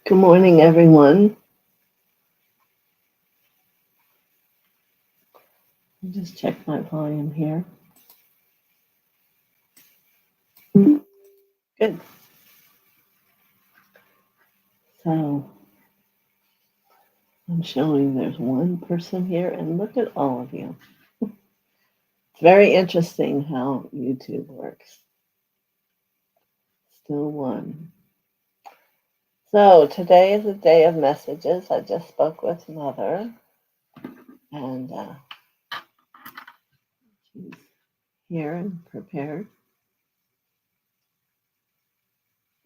Good morning, everyone. I'll just check my volume here. Good. So I'm showing there's one person here, and look at all of you. It's very interesting how YouTube works. Still one. So today is a day of messages. I just spoke with Mother, and she's here and prepared.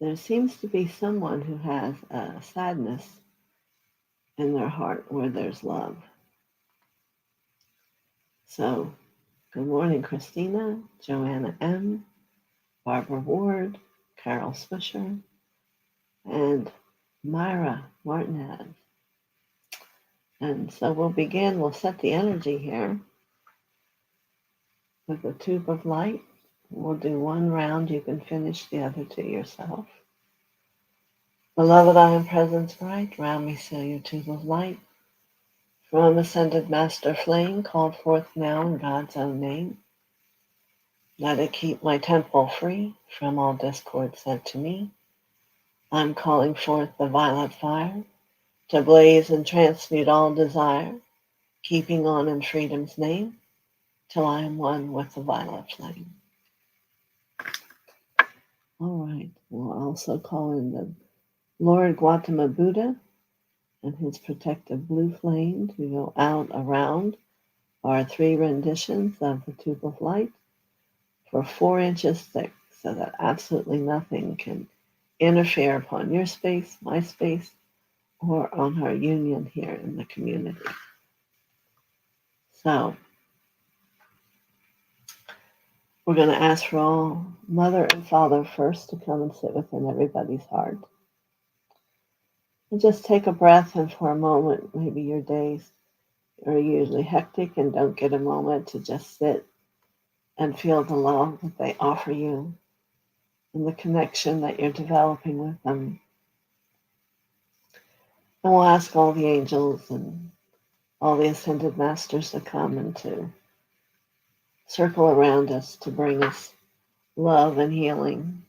There seems to be someone who has a sadness in their heart where there's love. So, good morning, Christina, Joanna M., Barbara Ward, Carol Swisher, and Myra Martinez. And so we'll begin. We'll set the energy here with a tube of light. We'll do one round. You can finish the other two yourself. Beloved, I am presence bright. Round me seal your tube of light. From ascended master flame, called forth now in God's own name. Let it keep my temple free from all discord sent to me. I'm calling forth the violet fire to blaze and transmute all desire, keeping on in freedom's name till I am one with the violet flame. All right, we'll also call in the Lord Gautama Buddha and his protective blue flame to go out around our three renditions of the tube of light for 4 inches thick so that absolutely nothing can interfere upon your space, my space, or on our union here in the community. So we're going to ask for all Mother and Father first to come and sit within everybody's heart. And just take a breath, and for a moment, maybe your days are usually hectic and don't get a moment to just sit and feel the love that they offer you and the connection that you're developing with them. And we'll ask all the angels and all the ascended masters to come and to circle around us to bring us love and healing.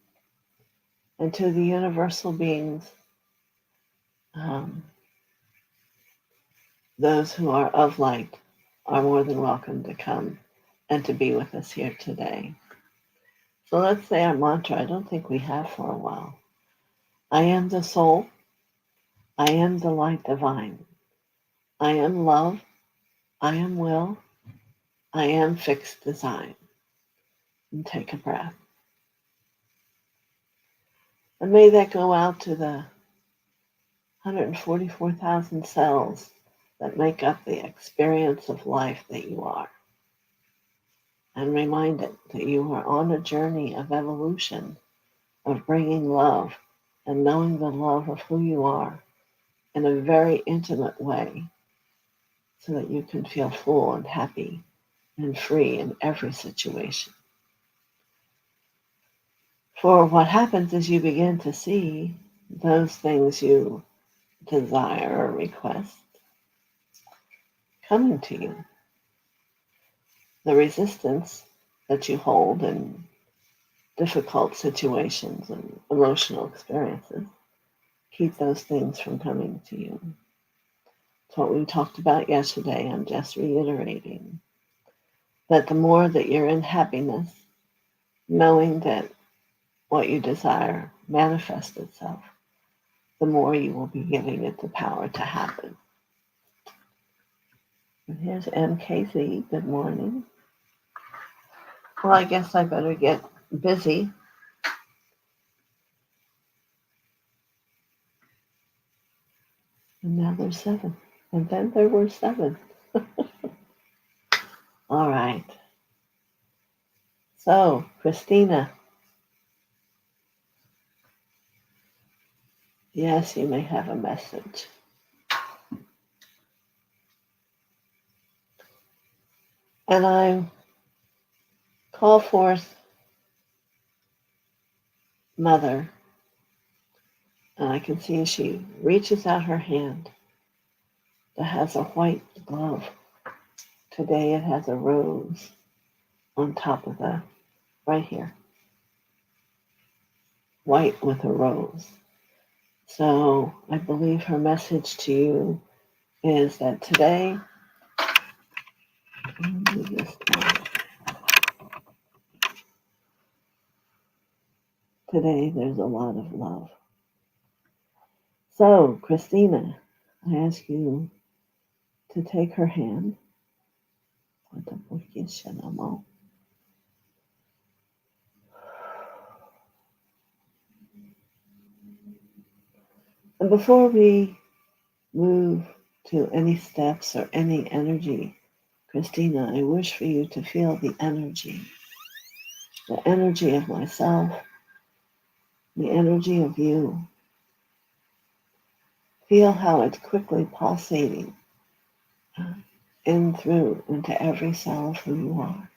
And to the universal beings, those who are of light are more than welcome to come and to be with us here today. So let's say our mantra. I don't think we have for a while. I am the soul. I am the light divine. I am love. I am will. I am fixed design. And take a breath. And may that go out to the 144,000 cells that make up the experience of life that you are. And remind it that you are on a journey of evolution, of bringing love and knowing the love of who you are in a very intimate way so that you can feel full and happy and free in every situation. For what happens is you begin to see those things you desire or request coming to you. The resistance that you hold in difficult situations and emotional experiences keep those things from coming to you. It's what we talked about yesterday. I'm just reiterating that the more that you're in happiness, knowing that what you desire manifests itself, the more you will be giving it the power to happen. And here's MKZ. Good morning. Well, I guess I better get busy. And now there's 7. And then there were 7. All right. So, Christina. Yes, you may have a message. And I call forth Mother And I can see she reaches out her hand that has a white glove. Today it has a rose on top of the, right here, white with a rose. So I believe her message to you is that today, today there's a lot of love. So, Christina, I ask you to take her hand. And before we move to any steps or any energy, Christina, I wish for you to feel the energy of myself, the energy of you. Feel how it's quickly pulsating in through into every cell of who you are.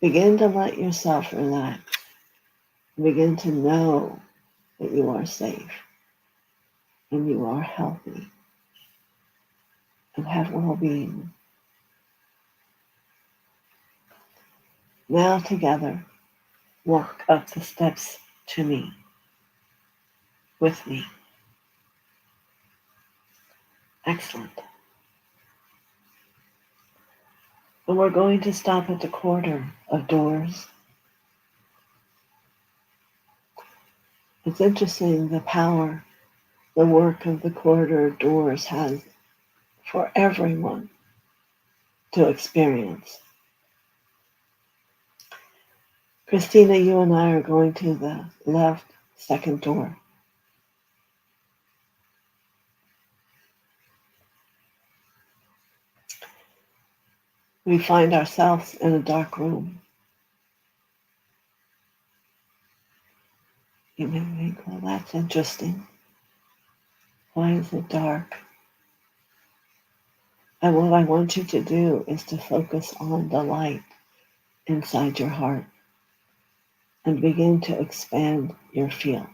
Begin to let yourself relax. Begin to know that you are safe and you are healthy and have well-being. Now together, walk up the steps to me, with me. Excellent. And we're going to stop at the corridor of doors. It's interesting the power the work of the corridor doors has for everyone to experience. Christina, you and I are going to the left second door. We find ourselves in a dark room. You may think, well, that's interesting. Why is it dark? And what I want you to do is to focus on the light inside your heart and begin to expand your field.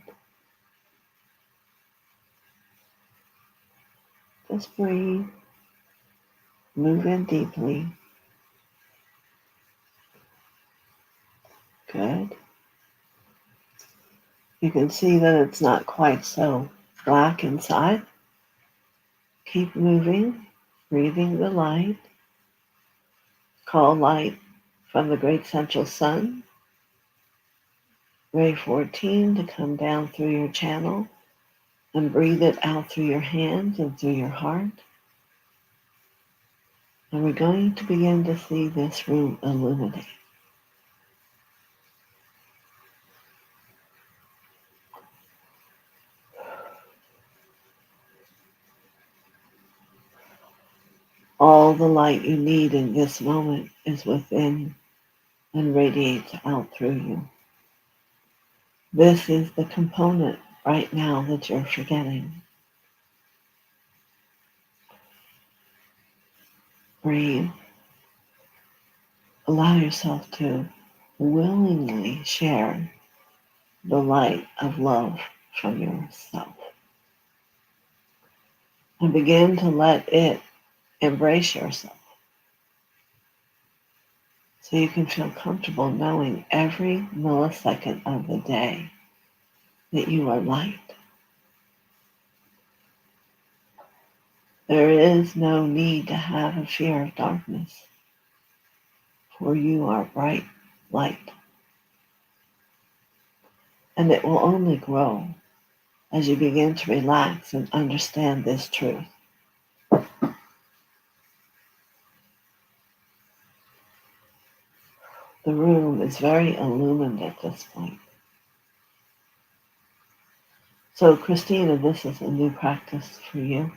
Just breathe, move in deeply. Good. You can see that it's not quite so black inside. Keep moving, breathing the light. Call light from the great central sun, ray 14, to come down through your channel and breathe it out through your hands and through your heart. And we're going to begin to see this room illuminate. All the light you need in this moment is within and radiates out through you. This is the component right now that you're forgetting. Breathe. Allow yourself to willingly share the light of love from yourself. And begin to let it embrace yourself. So you can feel comfortable knowing every millisecond of the day that you are light. There is no need to have a fear of darkness, for you are bright light. And it will only grow as you begin to relax and understand this truth. The room is very illumined at this point. So, Christina, this is a new practice for you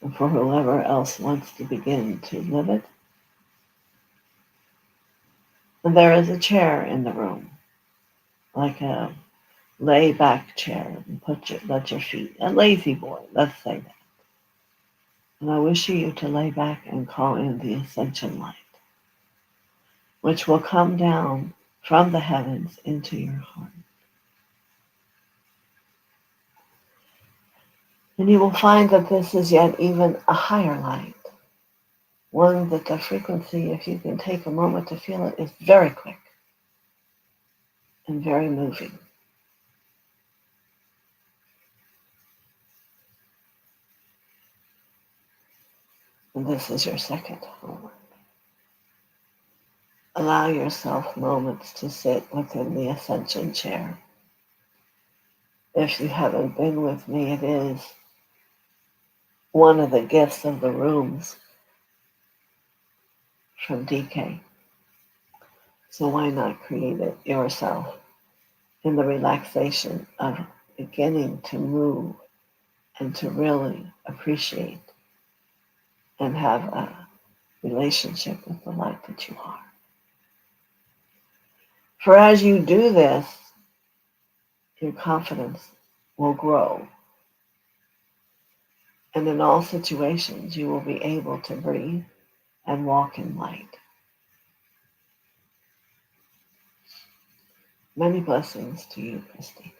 and for whoever else wants to begin to live it. And there is a chair in the room, like a lay-back chair, and let your feet, a lazy boy, let's say that. And I wish you to lay back and call in the ascension light, which will come down from the heavens into your heart. And you will find that this is yet even a higher light. One that the frequency, if you can take a moment to feel it, is very quick and very moving. And this is your second homework. Allow yourself moments to sit within the ascension chair. If you haven't been with me, it is one of the gifts of the rooms from DK. So why not create it yourself in the relaxation of beginning to move and to really appreciate and have a relationship with the light that you are. For as you do this, your confidence will grow. And in all situations, you will be able to breathe and walk in light. Many blessings to you, Christine.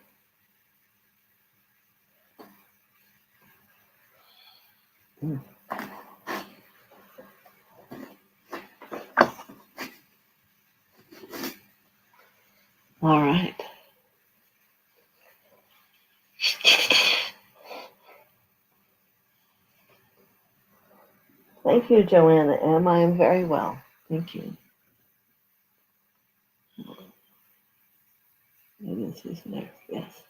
All right. Thank you, Joanna M. I am very well. Thank you. Maybe this is next. Yes.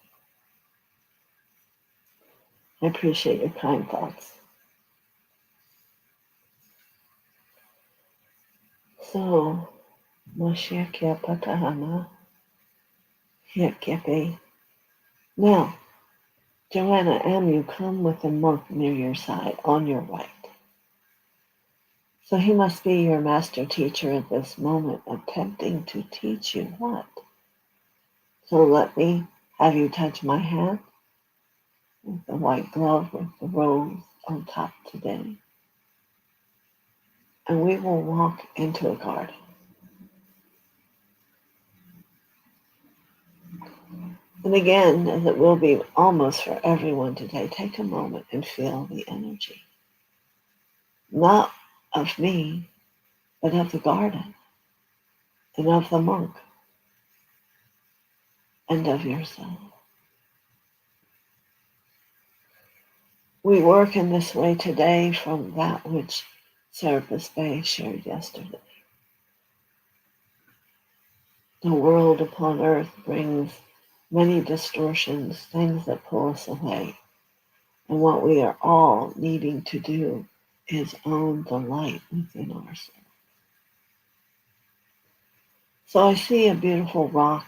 I appreciate your kind thoughts. So, Moshiakia Patahana, Hiakepe. Now, Joanna M., you come with a monk near your side, on your right. So he must be your master teacher at this moment, attempting to teach you what? So let me have you touch my hand with the white glove with the rose on top today. And we will walk into a garden. And again, as it will be almost for everyone today, take a moment and feel the energy. Not of me, but of the garden, and of the monk, and of yourself. We work in this way today from that which Serapis Bey shared yesterday. The world upon earth brings many distortions, things that pull us away. And what we are all needing to do is own the light within ourselves. So I see a beautiful rock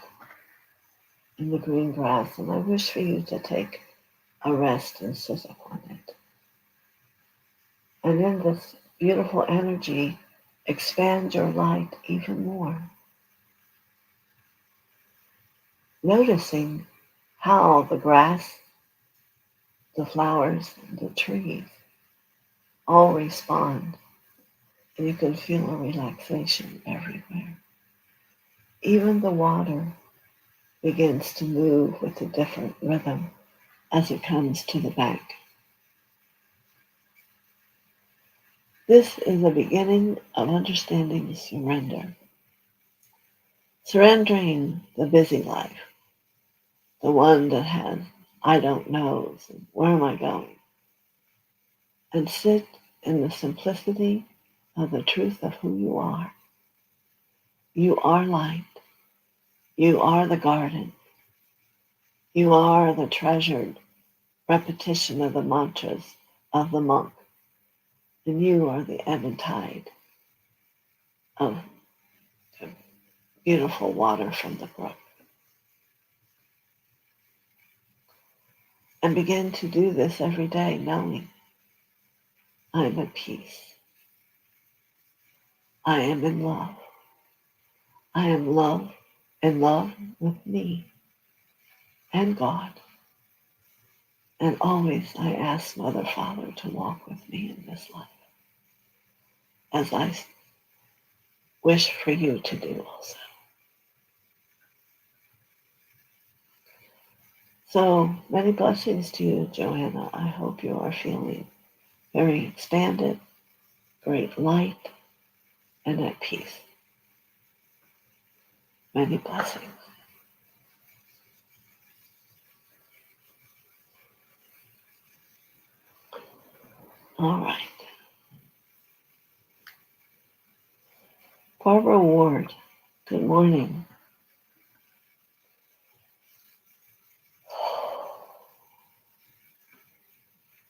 in the green grass, and I wish for you to take a rest and sit upon it. And in this beautiful energy, expand your light even more. Noticing how the grass, the flowers, and the trees all respond, and you can feel a relaxation everywhere. Even the water begins to move with a different rhythm as it comes to the bank. This is the beginning of understanding surrender. Surrendering the busy life, the one that has I don't knows and where am I going, and sit in the simplicity of the truth of who you are. You are light. You are the garden. You are the treasured repetition of the mantras of the monk. And you are the ebb and tide of the beautiful water from the brook. And begin to do this every day, knowing I am at peace. I am in love. I am love in love with me and God. And always I ask Mother Father to walk with me in this life, as I wish for you to do also. So many blessings to you, Joanna. I hope you are feeling very expanded, great light, and at peace. Many blessings. All right. Barbara Ward, good morning.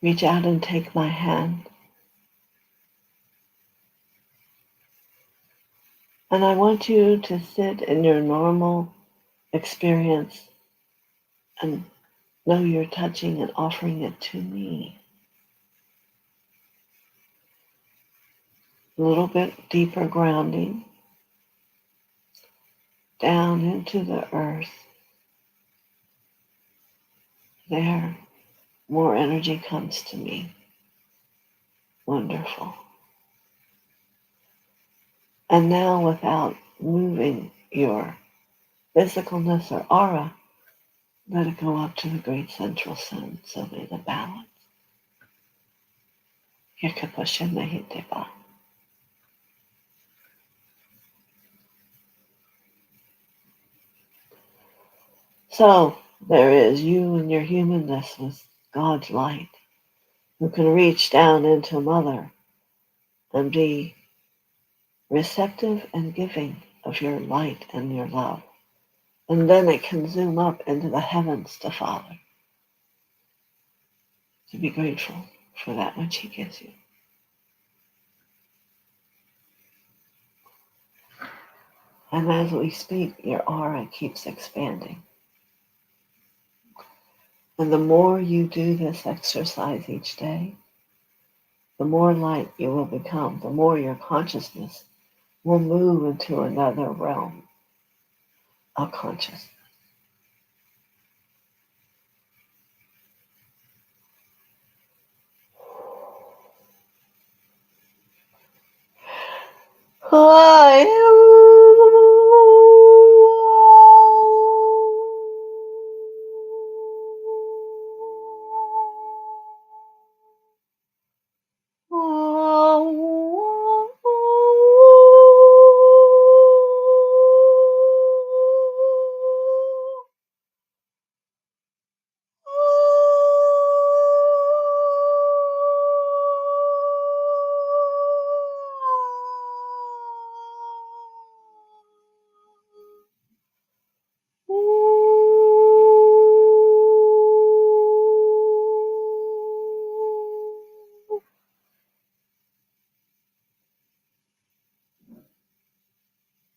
Reach out and take my hand. And I want you to sit in your normal experience and know you're touching and offering it to me. A little bit deeper grounding down into the earth. There, more energy comes to me. Wonderful. And now, without moving your physicalness or aura, let it go up to the great central sun, so may the balance. So there is you and your humanness with God's light, who can reach down into Mother and be receptive and giving of your light and your love. And then it can zoom up into the heavens to Father, to be grateful for that which He gives you. And as we speak, your aura keeps expanding. And the more you do this exercise each day, the more light you will become, the more your consciousness will move into another realm of consciousness.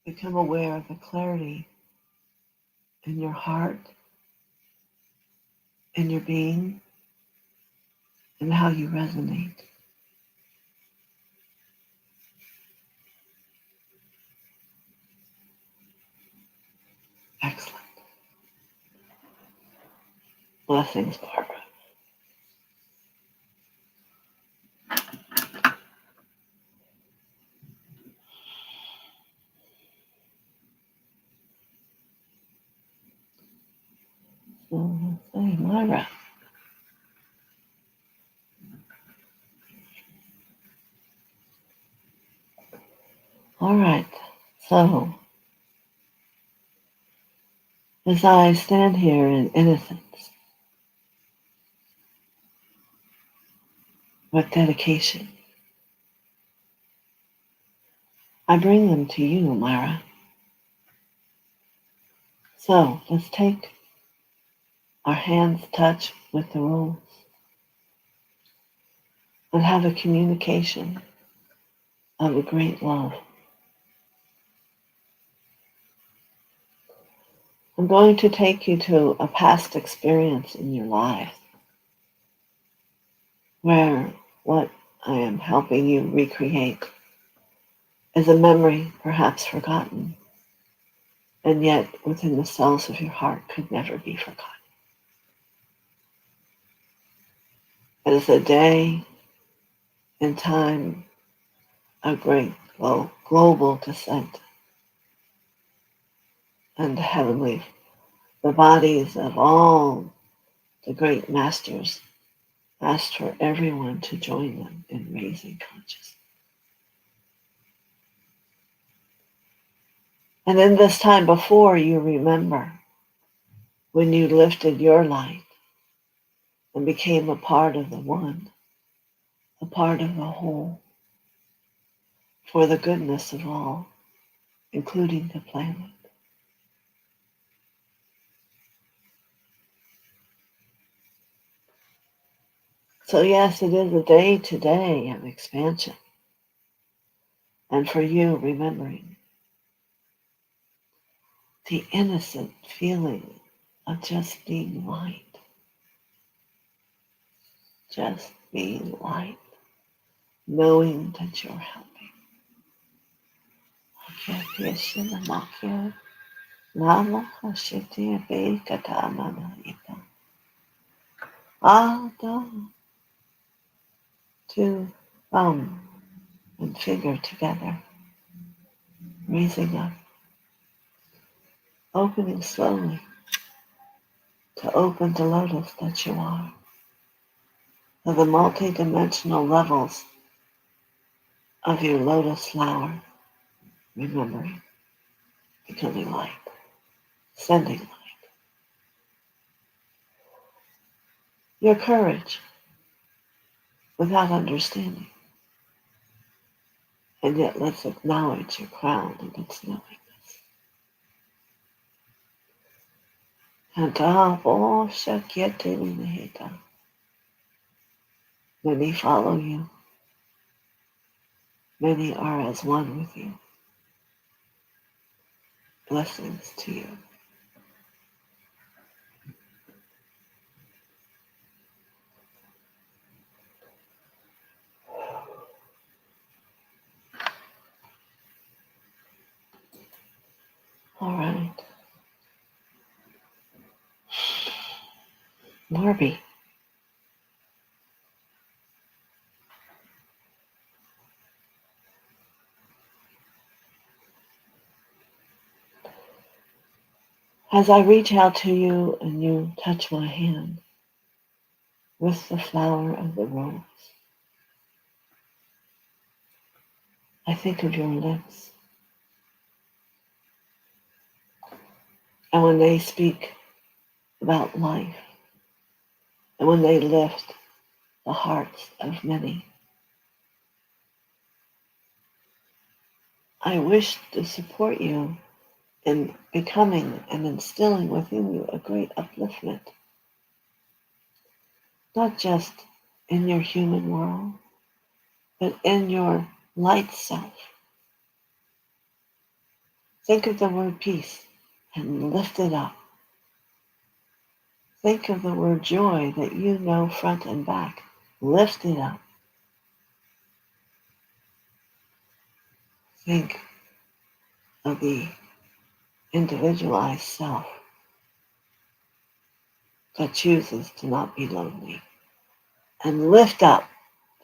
Become aware of the clarity in your heart, in your being, and how you resonate. Excellent. Blessings, Barbara. So let's say, Myra. All right. So, as I stand here in innocence, with dedication, I bring them to you, Myra. So, let's take our hands touch with the rules and have a communication of a great love. I'm going to take you to a past experience in your life where what I am helping you recreate is a memory perhaps forgotten, and yet within the cells of your heart could never be forgotten. It is a day in time of great global descent and heavenly, the bodies of all The great masters asked for everyone to join them in raising consciousness. And in this time before, you remember when you lifted your light and became a part of the one, a part of the whole, for the goodness of all, including the planet. So yes, it is a day today of expansion. And for you, remembering the innocent feeling of just being light. Just being light. Knowing that you're helping. Two thumb and finger together, raising up, opening slowly to open the lotus that you are, of the multi-dimensional levels of your lotus flower, remembering, becoming light, sending light. Your courage without understanding, and yet let's acknowledge your crown and its knowingness. Many follow you. Many are as one with you. Blessings to you. All right. Morby. As I reach out to you and you touch my hand with the flower of the rose, I think of your lips. And when they speak about life, and when they lift the hearts of many, I wish to support you in becoming and instilling within you a great upliftment, not just in your human world, but in your light self. Think of the word peace and lift it up. Think of the word joy that you know front and back. Lift it up. Think of the individualized self that chooses to not be lonely. And lift up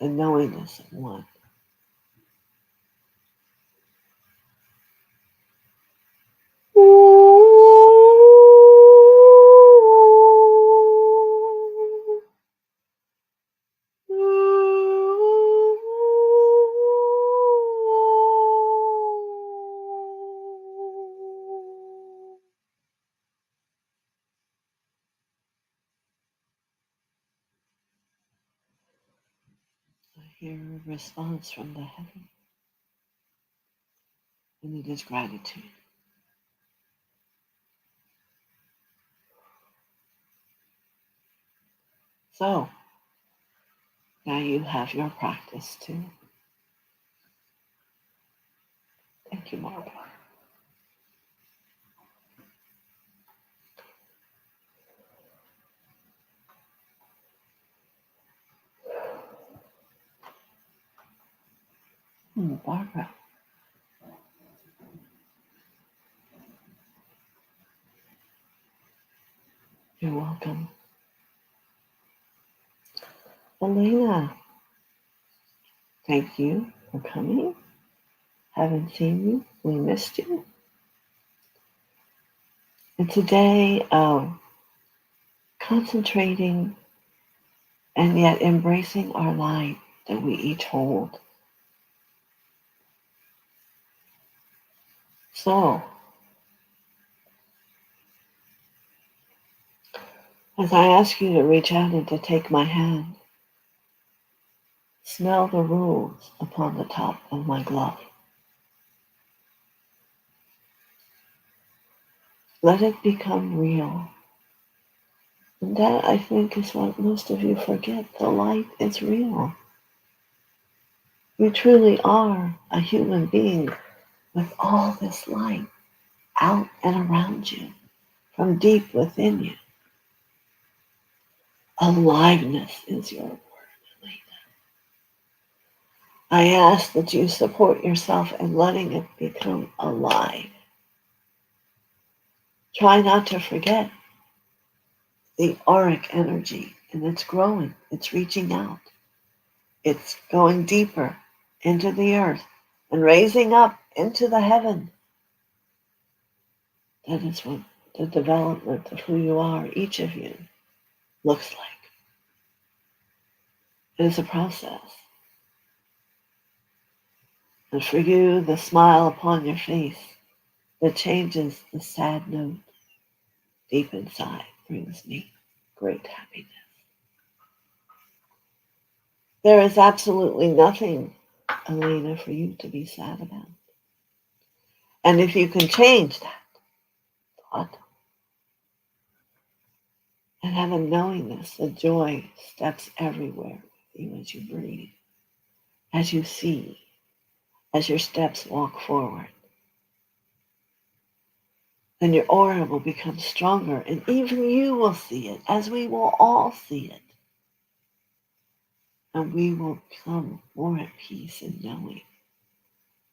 the knowingness of one. I hear a response from the heaven, and it is gratitude. So, now you have your practice too. Thank you, Barbara. Barbara. You're welcome. Elena, thank you for coming. Haven't seen you. We missed you. It's a day of concentrating and yet embracing our light that we each hold. So, as I ask you to reach out and to take my hand, smell the rose upon the top of my glove. Let it become real. And that, I think, is what most of you forget. The light is real. You truly are a human being with all this light out and around you, from deep within you. Aliveness is your word, Elena. I ask that you support yourself in letting it become alive. Try not to forget the auric energy, and it's growing, it's reaching out, it's going deeper into the earth and raising up into the heaven. That is what the development of who you are, each of you, looks like. It is a process. And for you, the smile upon your face that changes the sad note deep inside brings me great happiness. There is absolutely nothing, Elena, for you to be sad about. And if you can change that thought and have a knowingness, the joy steps everywhere with you as you breathe, as you see, as your steps walk forward. Then your aura will become stronger, and even you will see it, as we will all see it. And we will become more at peace in knowing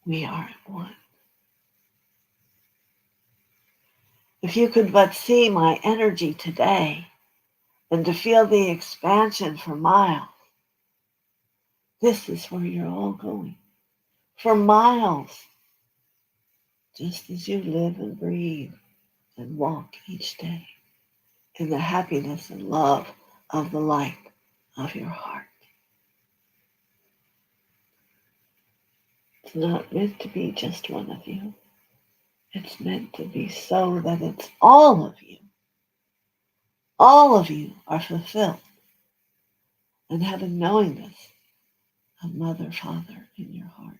we are at one. If you could but see my energy today, and to feel the expansion for miles, this is where you're all going. For miles, just as you live and breathe and walk each day in the happiness and love of the light of your heart. It's not meant to be just one of you. It's meant to be so that it's all of you. All of you are fulfilled and have a knowingness of Mother, Father in your heart.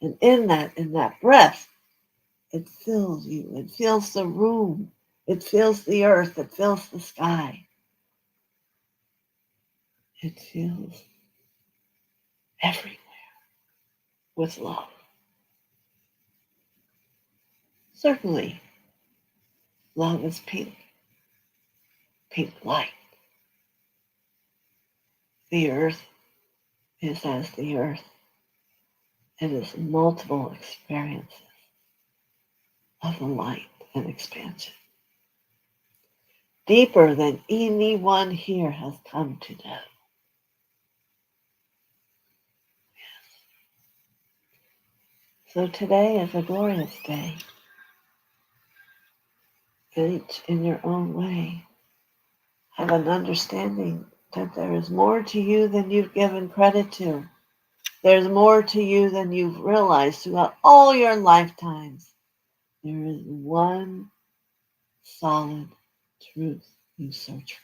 And in that breath, it fills you. It fills the room. It fills the earth. It fills the sky. It fills everywhere with love. Certainly, love is pink. Pink light. The earth is as the earth. It is multiple experiences of the light and expansion. Deeper than anyone here has come to know. So today is a glorious day. Each in your own way have an understanding that there is more to you than you've given credit to. There's more to you than you've realized throughout all your lifetimes. There is one solid truth you search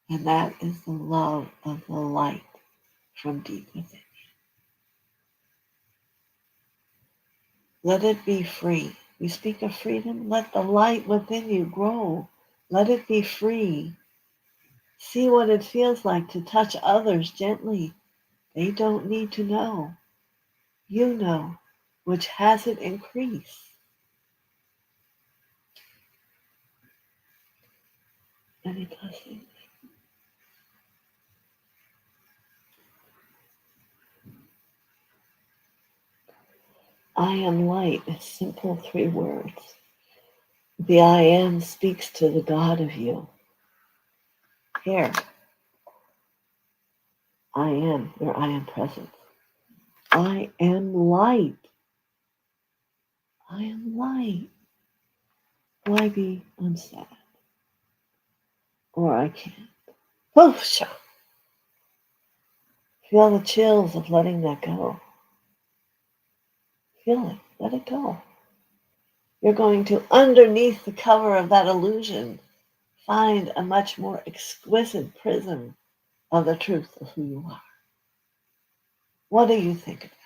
for. And that is the love of the light from deep within. Let it be free. We speak of freedom. Let the light within you grow. Let it be free. See what it feels like to touch others gently. They don't need to know. You know, which has it increase. Many blessings. I am light. It's simple 3 words. The I am speaks to the God of you. Here, I am your I am presence. I am light. I am light. Why be unsaid? or I can't. Oh, sure. Feel the chills of letting that go. Feel it. Let it go. You're going to, underneath the cover of that illusion, find a much more exquisite prism of the truth of who you are. What do you think of that?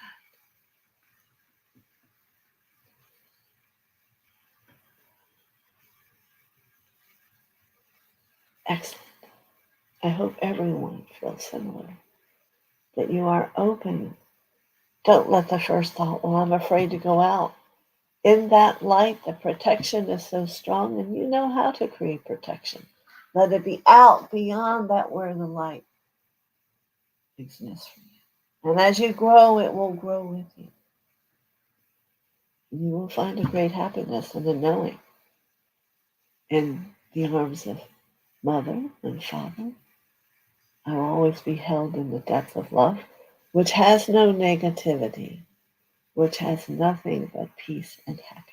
Excellent. I hope everyone feels similar. That you are open. Don't let the first thought, well, I'm afraid to go out. In that light, the protection is so strong, and you know how to create protection. Let it be out beyond that where the light exists for you. And as you grow, it will grow with you. You will find a great happiness in the knowing in the arms of mother and father. I will always be held in the depth of love, which has no negativity, which has nothing but peace and happiness.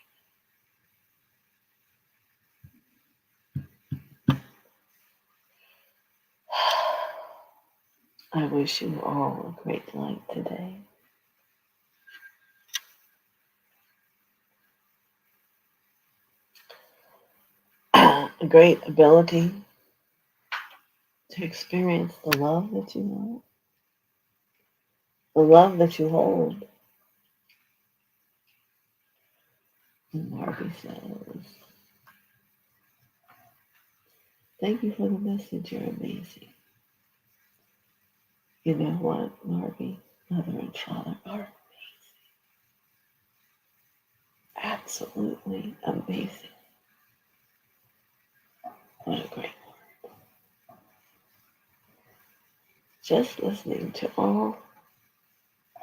I wish you all a great light today. A great ability to experience the love that you know, the love that you hold. And Margie says, thank you for the message. You're amazing. You know what, Margie? Mother and father are absolutely amazing. What a great word. Just listening to all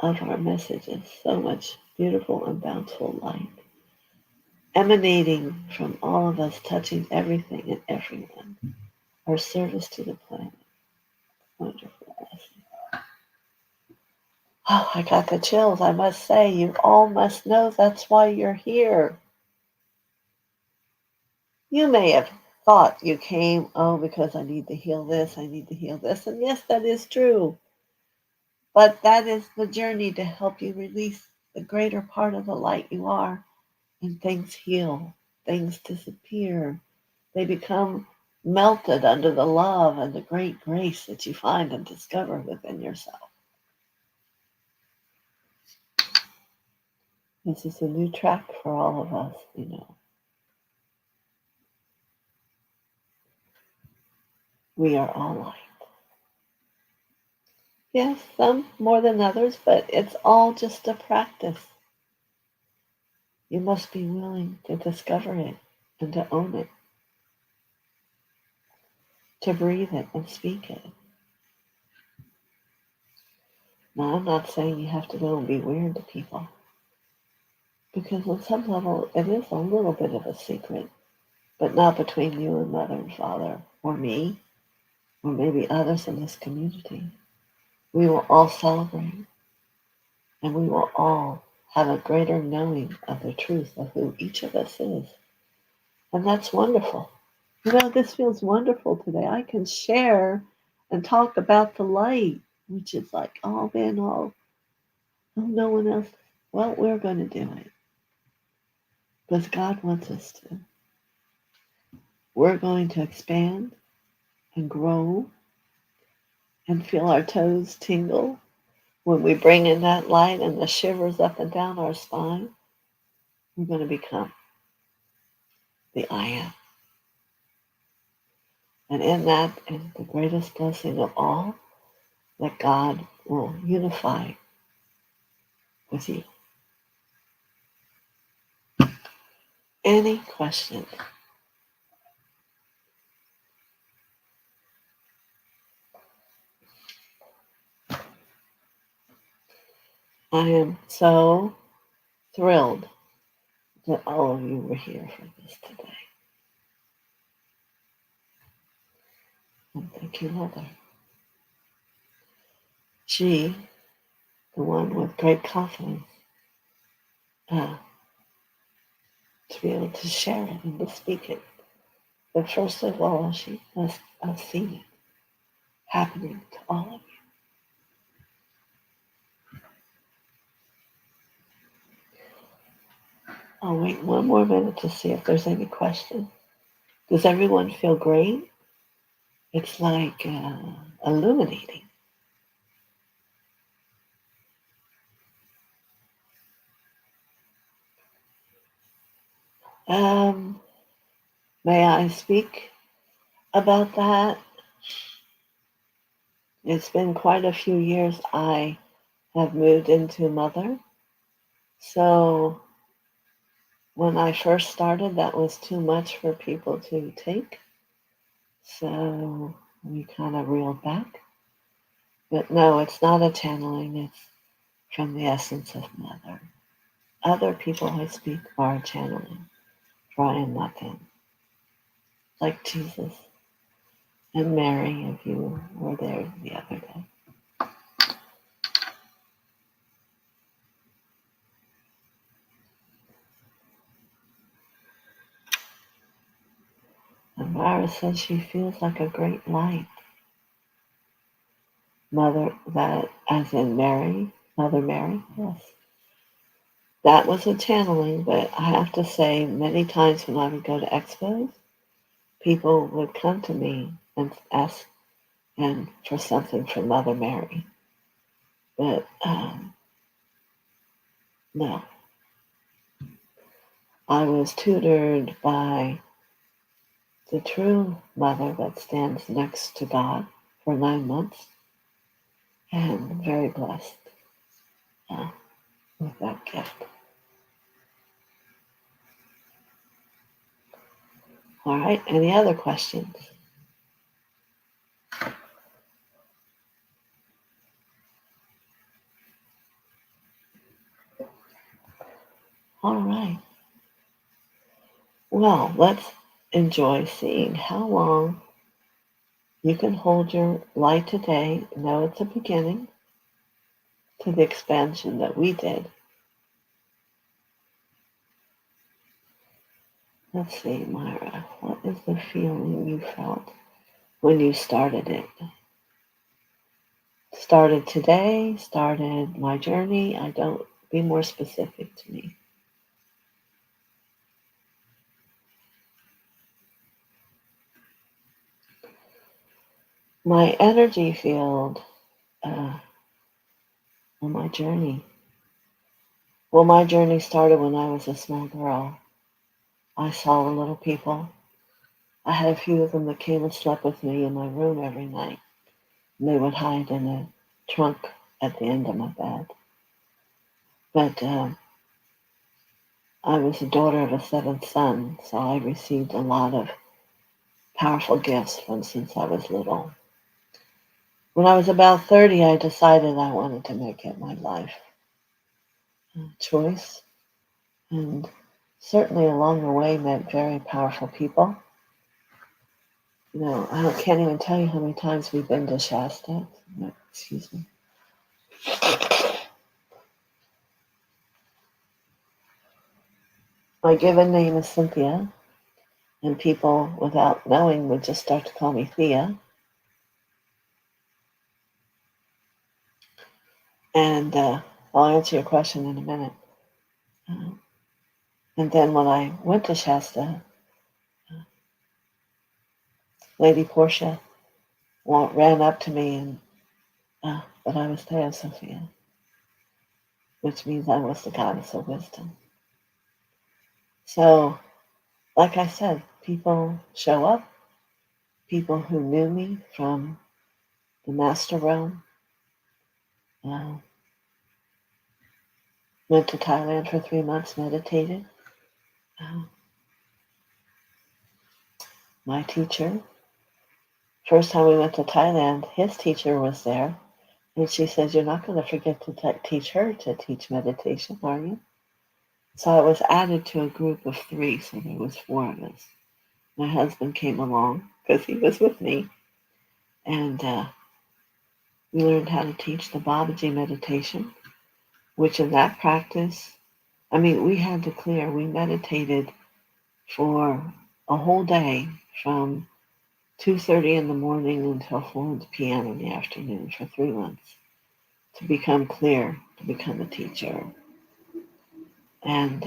of our messages, so much beautiful and bountiful light emanating from all of us, touching everything and everyone. Our service to the planet. Wonderful lesson. Oh, I got the chills. I must say, you all must know that's why you're here. You may have thought you came, oh, because I need to heal this, I need to heal this. And yes, that is true. But that is the journey to help you release the greater part of the light you are. And things heal, things disappear. They become melted under the love and the great grace that you find and discover within yourself. This is a new track for all of us, you know. We are all light. Yes, some more than others, but it's all just a practice. You must be willing to discover it and to own it, to breathe it and speak it. Now, I'm not saying you have to go and be weird to people, because on some level, it is a little bit of a secret, but not between you and mother and father, or me, or maybe others in this community. We will all celebrate, and we will all have a greater knowing of the truth of who each of us is. And that's wonderful. You know, this feels wonderful today. I can share and talk about the light, which is like, oh man, oh, no one else. Well, we're going to do it because God wants us to. We're going to expand and grow and feel our toes tingle when we bring in that light and the shivers up and down our spine. We're going to become the I am. And in that is the greatest blessing of all, that God will unify with you. Any questions? I am so thrilled that all of you were here for this today. And thank you, Mother. She, the one with great confidence, to be able to share it and to speak it But first of all, she must have seen it happening to all of you. I'll wait one more minute to see if there's any questions. Does everyone feel great? It's like illuminating. Um, may I speak about that? It's been quite a few years I have moved into mother. So when I first started, that was too much for people to take. So we kind of reeled back. But no, it's not a channeling, it's from the essence of mother. Other people I speak are channeling, for I am not them. Like Jesus and Mary, if you were there the other day. And Myra says she feels like a great light. Mother, that as in Mary, Mother Mary, yes. That was a channeling, but I have to say, many times when I would go to expos, people would come to me and ask and for something from Mother Mary. But no, I was tutored by the true mother that stands next to God for 9 months, and very blessed with that gift. All right, any other questions? All right. Well, let's enjoy seeing how long you can hold your light today. Know it's a beginning to the expansion that we did. Let's see, Myra, what is the feeling you felt when you started it? Started today, started my journey. I don't, be more specific to me. My energy field on my journey. Well, my journey started when I was a small girl. I saw the little people. I had a few of them that came and slept with me in my room every night. And they would hide in a trunk at the end of my bed. But I was the daughter of a seventh son, so I received a lot of powerful gifts from since I was little. When I was about 30, I decided I wanted to make it my life choice. And certainly along the way met very powerful people. You know, I can't even tell you how many times we've been to Shasta. No, excuse me. My given name is Cynthia, and people without knowing would just start to call me Thea. And I'll answer your question in a minute. And then when I went to Shasta, Lady Portia ran up to me and that I was TheoSophia, which means I was the goddess of wisdom. So, like I said, people show up, people who knew me from the master realm, went to Thailand for 3 months, meditated. My teacher, first time we went to Thailand, his teacher was there, and she says, "You're not going to forget to teach her to teach meditation, are you?" So I was added to a group of 3, so there was 4 of us. My husband came along because he was with me, and we learned how to teach the Babaji meditation, which in that practice, I mean, we had to clear. We meditated for a whole day from 2:30 in the morning until 4 p.m. in the afternoon for 3 months to become clear, to become a teacher. And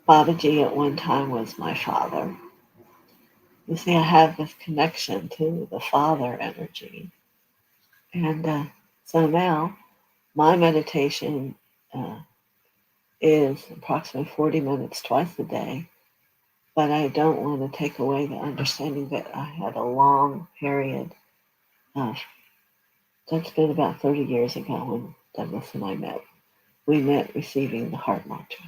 Babaji at one time was my father. You see, I have this connection to the father energy. And so now my meditation is approximately 40 minutes twice a day, but I don't want to take away the understanding that I had a long period of, that's been about 30 years ago when Douglas and I met. We met receiving the heart mantra.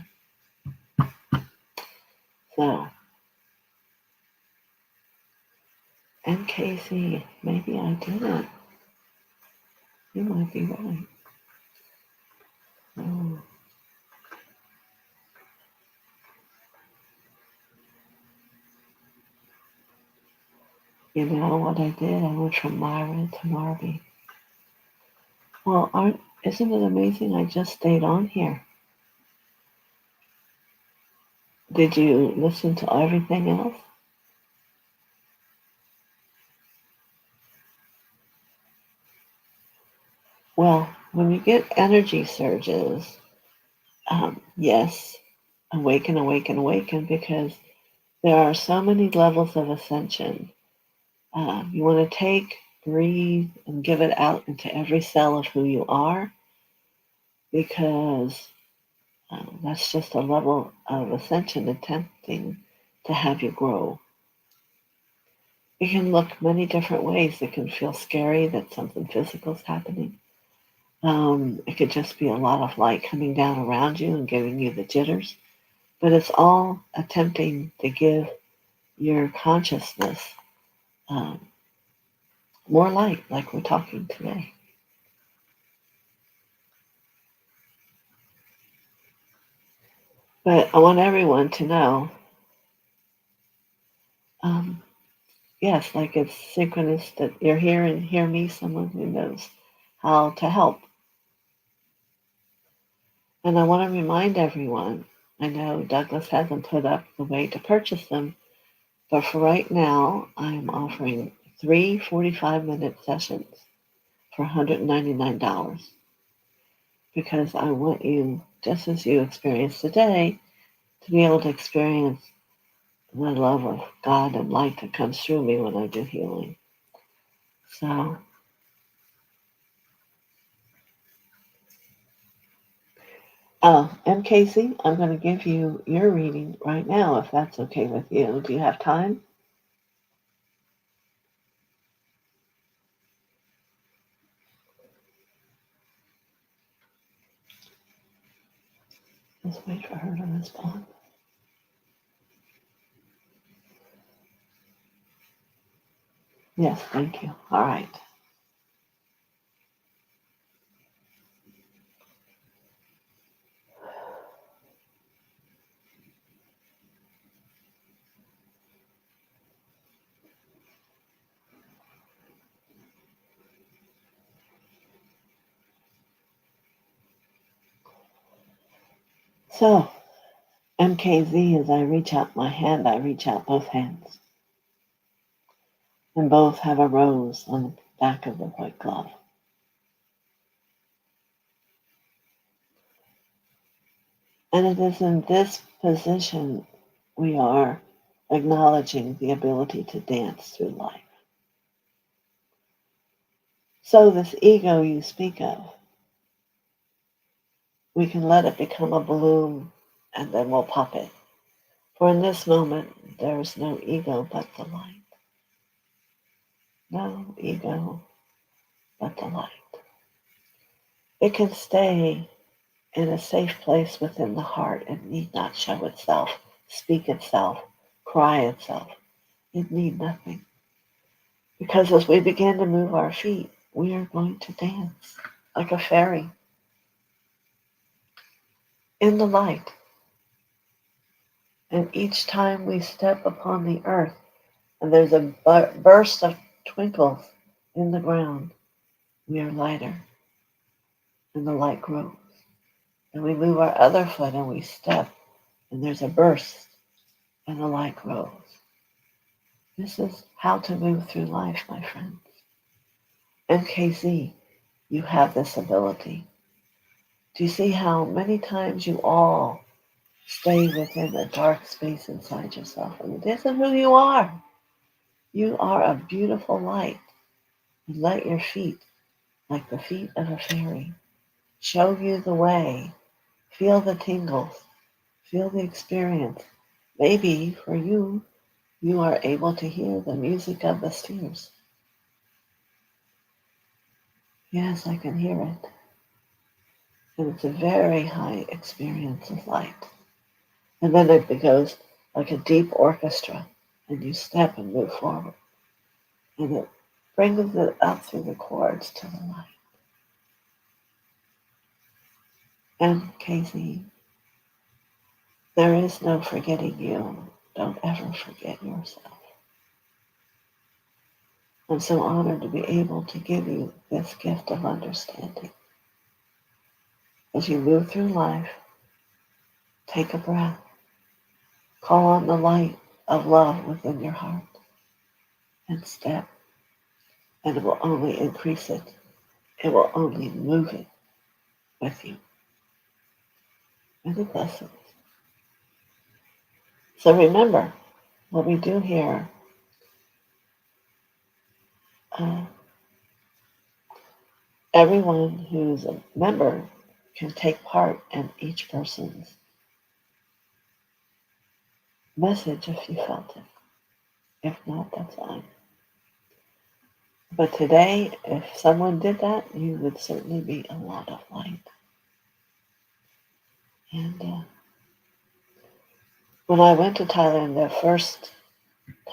So, and Casey, maybe I didn't. You might be right. Oh, you know what I did? I went from Myra to Marby. Well, isn't it amazing? I just stayed on here. Did you listen to everything else? Well, when you get energy surges, yes, awaken, awaken, awaken, because there are so many levels of ascension. You want to take, breathe, and give it out into every cell of who you are, because that's just a level of ascension attempting to have you grow. It can look many different ways. It can feel scary that something physical is happening. It could just be a lot of light coming down around you and giving you the jitters. But it's all attempting to give your consciousness um, more light, like we're talking today. But I want everyone to know, um, yes, like it's synchronous that you're here and hear me, someone who knows how to help. And I want to remind everyone, I know Douglas hasn't put up the way to purchase them, but for right now, I'm offering 3 45-minute sessions for $199 because I want you, just as you experienced today, to be able to experience the love of God and light that comes through me when I do healing. So, and Casey, I'm going to give you your reading right now, if that's okay with you. Do you have time? Just wait for her to respond. Yes, thank you. All right. So, MKZ, as I reach out my hand, I reach out both hands. And both have a rose on the back of the white glove. And it is in this position we are acknowledging the ability to dance through life. So, this ego you speak of, we can let it become a balloon and then we'll pop it. For in this moment, there is no ego but the light. No ego but the light. It can stay in a safe place within the heart. It need not show itself, speak itself, cry itself. It need nothing. Because as we begin to move our feet, we are going to dance like a fairy in the light. And each time we step upon the earth and there's a burst of twinkles in the ground, we are lighter and the light grows. And we move our other foot and we step and there's a burst, and the light grows. This is how to move through life, my friends. NKZ, you have this ability. Do you see how many times you all stay within a dark space inside yourself? And it isn't who you are. You are a beautiful light. And let your feet, like the feet of a fairy, show you the way. Feel the tingles. Feel the experience. Maybe for you, you are able to hear the music of the spheres. Yes, I can hear it. And it's a very high experience of light. And then it goes like a deep orchestra, and you step and move forward. And it brings it up through the chords to the light. And Casey, there is no forgetting you. Don't ever forget yourself. I'm so honored to be able to give you this gift of understanding. As you move through life, take a breath. Call on the light of love within your heart and step. And it will only increase it. It will only move it with you. Many blessings. So remember, what we do here, everyone who's a member can take part in each person's message if you felt it. If not, that's fine. But today, if someone did that, you would certainly be a lot of light. And when I went to Thailand, the first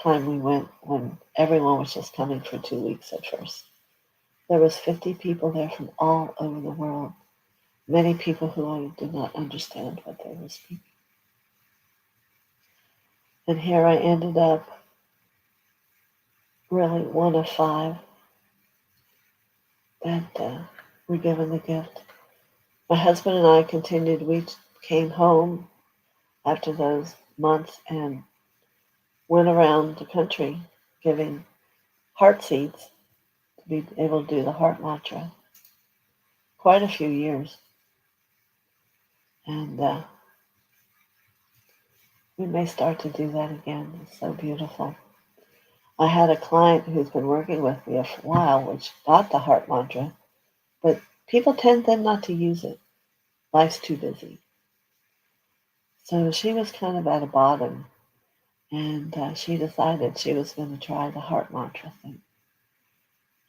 time we went, when everyone was just coming for 2 weeks at first, there was 50 people there from all over the world. Many people who I did not understand what they were speaking. And here I ended up really one of 5 that were given the gift. My husband and I continued. We came home after those months and went around the country giving heart seeds to be able to do the heart mantra. Quite a few years. And we may start to do that again. It's so beautiful. I had a client who's been working with me for a while, which got the heart mantra, but people tend then not to use it. Life's too busy. So she was kind of at a bottom, and she decided she was going to try the heart mantra thing.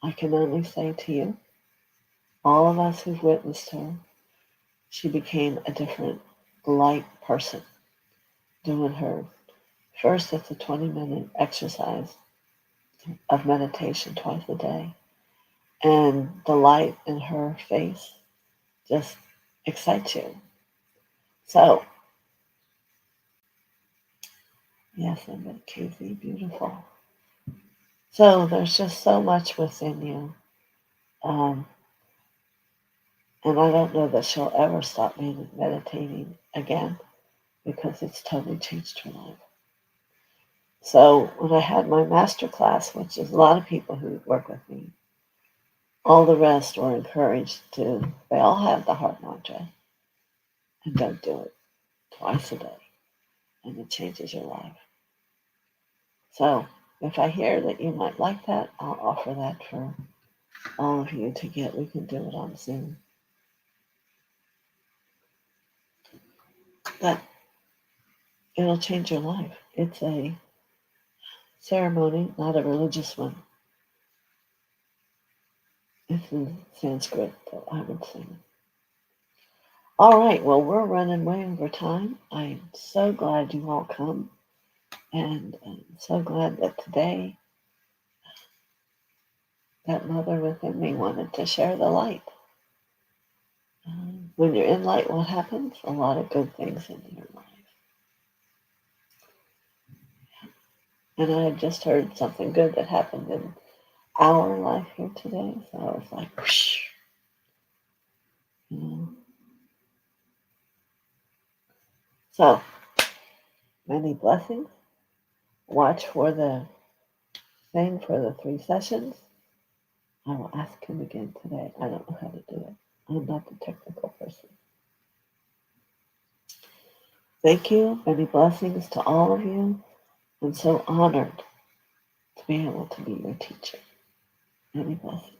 I can only say to you, all of us who've witnessed her, she became a different light person doing her. First, it's a 20-minute exercise of meditation twice a day. And the light in her face just excites you. So, yes, I'm at Casey, beautiful. So there's just so much within you. And I don't know that she'll ever stop meditating again because it's totally changed her life. So when I had my master class, which is a lot of people who work with me, all the rest were encouraged to, they all have the heart mantra and don't do it twice a day. And it changes your life. So if I hear that you might like that, I'll offer that for all of you to get. We can do it on Zoom. But it'll change your life. It's a ceremony, not a religious one. It's in Sanskrit that I would sing. All right, well, we're running way over time. I'm so glad you all come, and I'm so glad that today that mother within me wanted to share the light. When you're in light, what happens? A lot of good things in your life. And I had just heard something good that happened in our life here today, so I was like, whoosh, you know. So Many blessings. Watch for the thing for the 3 sessions. I will ask him again today. I don't know how to do it. I'm not the technical person. Thank you. Many blessings to all of you. I'm so honored to be able to be your teacher. Many blessings.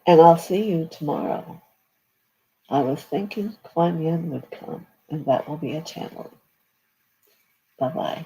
And I'll see you tomorrow. I was thinking Kuan Yin would come, and that will be a channeling. Bye-bye.